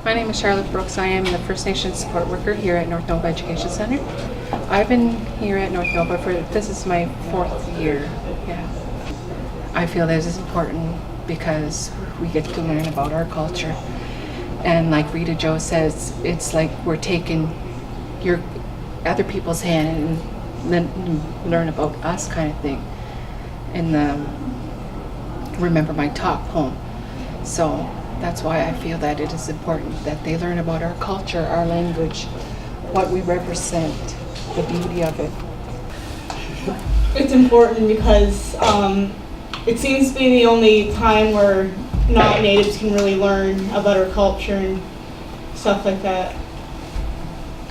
My name is Charlotte Brooks. I am the First Nations support worker here at North Nova Education Center. I've been here at North Nova this is my 4th year. Yeah. I feel this is important because we get to learn about our culture. And like Rita Jo says, it's like we're taking your other people's hand and then learn about us kind of thing. And remember my talk poem. So that's why I feel that it is important that they learn about our culture, our language, what we represent, the beauty of it. It's important because it seems to be the only time where non-natives can really learn about our culture and stuff like that.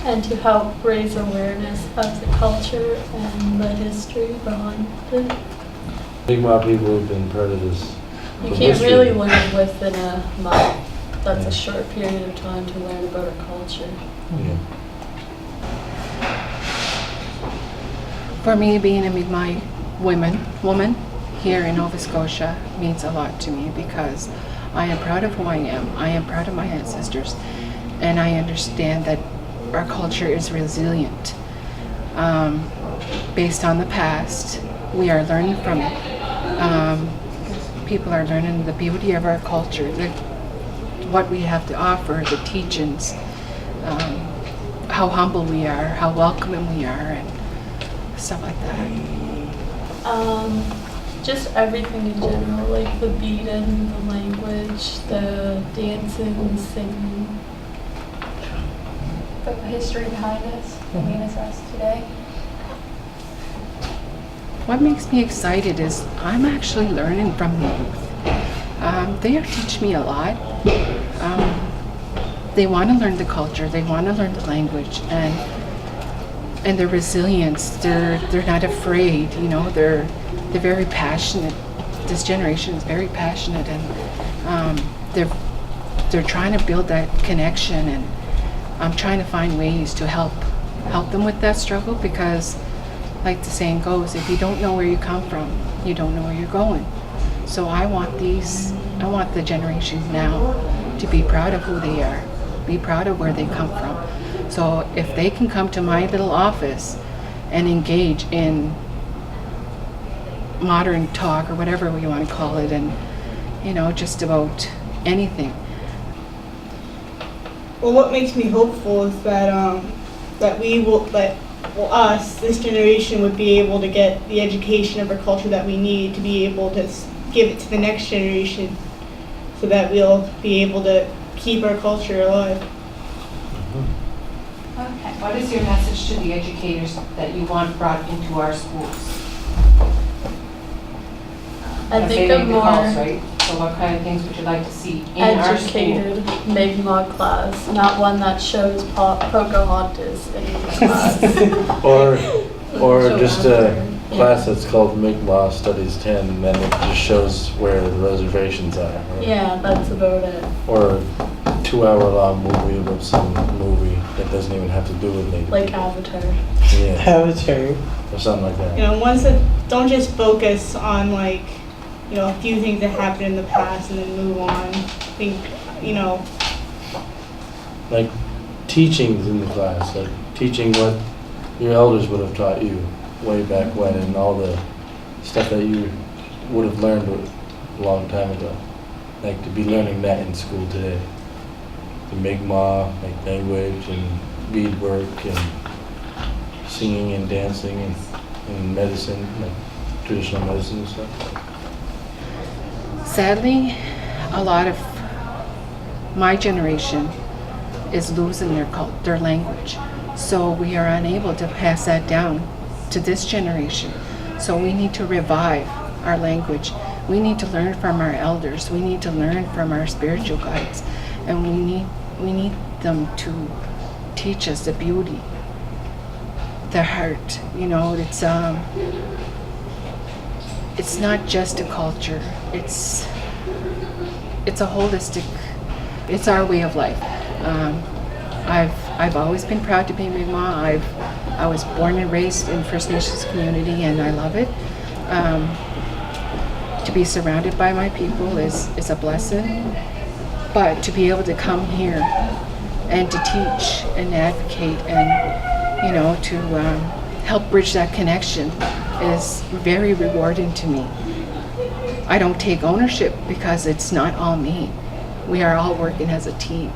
And to help raise awareness of the culture and the history behind it. M'ikMaq people have been part of this. You can't really learn within a month. That's a short period of time to learn about our culture. Yeah. For me, being a M'ikMaq woman here in Nova Scotia means a lot to me because I am proud of who I am. I am proud of my ancestors, and I understand that our culture is resilient. Based on the past, we are learning from it. People are learning the beauty of our culture, what we have to offer, the teachings, how humble we are, how welcoming we are, and stuff like that. Just everything in general, like the beating, the language, the dancing, singing. The history behind us, what made us today. What makes me excited is I'm actually learning from the youth. They are teaching me a lot. They want to learn the culture, they want to learn the language, and their resilience. They're not afraid. You know, they're very passionate. This generation is very passionate, and they're trying to build that connection. And I'm trying to find ways to help them with that struggle because, like the saying goes, if you don't know where you come from, you don't know where you're going. So I want the generations now to be proud of who they are, be proud of where they come from. So if they can come to my little office and engage in modern talk or whatever we want to call it, and just about anything. Well, what makes me hopeful is that us, this generation, would be able to get the education of our culture that we need to be able to give it to the next generation so that we'll be able to keep our culture alive. Okay. What is your message to the educators that you want brought into our schools? I think a more right? So what kind of things would you like to see in our school? educated M'ikMaq class, not one that shows Pocahontas in class. or just a class that's called M'ikMaq Studies 10, and then it just shows where the reservations are. Yeah, that's about it. Or a 2-hour-long movie about some movie that doesn't even have to do with Native. Like Avatar. Yeah, Avatar. or something like that. Ones that don't just focus on a few things that happened in the past and then move on. I think, Like teachings in the class, like teaching what your elders would have taught you way back when, and all the stuff that you would have learned a long time ago. Like to be learning that in school today. The M'ikMaq, like language and beadwork and singing and dancing and medicine, like traditional medicine and stuff. Sadly, a lot of my generation is losing their language. So we are unable to pass that down to this generation. So we need to revive our language. We need to learn from our elders. We need to learn from our spiritual guides. And we need them to teach us the beauty, the heart. It's not just a culture. It's a holistic. It's our way of life. I've always been proud to be M'ikMaq. I was born and raised in First Nations community, and I love it. To be surrounded by my people is a blessing. But to be able to come here and to teach and advocate and, you know, to help bridge that connection is very rewarding to me. I don't take ownership because it's not all me. We are all working as a team.